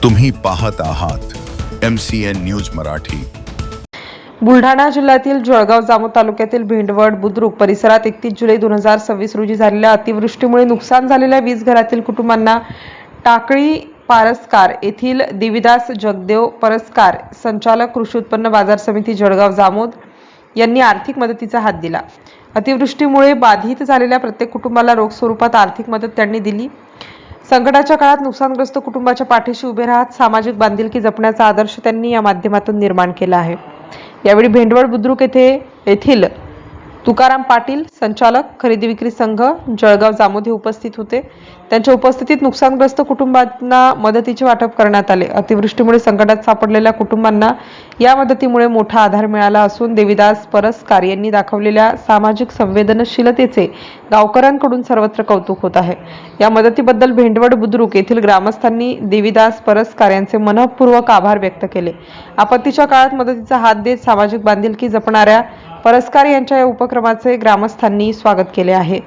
तुम्ही पाहत आहात MCN न्यूज मराठी। बुलढाणा जिल्ह्यातील जळगाव जामोद तालुक्यातील भेंडवड बुद्रुक परिसरात 31 जुलै 2026 रोजी झालेल्या अतिवृष्टीमुळे नुकसान झालेल्या 20 घरातील कुटुंबांना टाकळी पारसकार येथील देवीदास जगदेव परसकार, संचालक कृषी उत्पन्न बाजार समिती जळगाव जामोद यांनी आर्थिक मदतीचा हात दिला। अतिवृष्टीमुळे बाधित झालेल्या प्रत्येक कुटुंबाला रोख स्वरूपात आर्थिक मदत त्यांनी दिली। संकटाच्या काळात नुकसानग्रस्त कुटुंबाच्या पाठीशी उभे राहत सामाजिक बांधिलकी जपण्याचा आदर्श त्यांनी या माध्यमातून निर्माण केला आहे। यावेळी भेंडवड बुद्रुक येथील तुकाराम पाटील, संचालक खरेदी विक्री संघ जळगाव जामोद हे उपस्थित होते। त्यांच्या उपस्थितीत नुकसानग्रस्त कुटुंबांना मदतीचे वाटप करण्यात आले। अतिवृष्टीमुळे संकटात सापडलेल्या कुटुंबांना या मदतीमुळे मोठा आधार मिळाला असून देवीदास परसकार यांनी दाखवलेल्या सामाजिक संवेदनशीलतेचे गावकऱ्यांकडून सर्वत्र कौतुक होत आहे। या मदतीबद्दल भेंडवड बुद्रुक येथील ग्रामस्थांनी देवीदास परसकार यांचे मनःपूर्वक आभार व्यक्त केले। आपत्तीच्या काळात मदतीचा हात देत सामाजिक बांधिलकी जपणाऱ्या परसकार यांच्या या उपक्रमाचे ग्रामस्थांनी स्वागत केले आहे।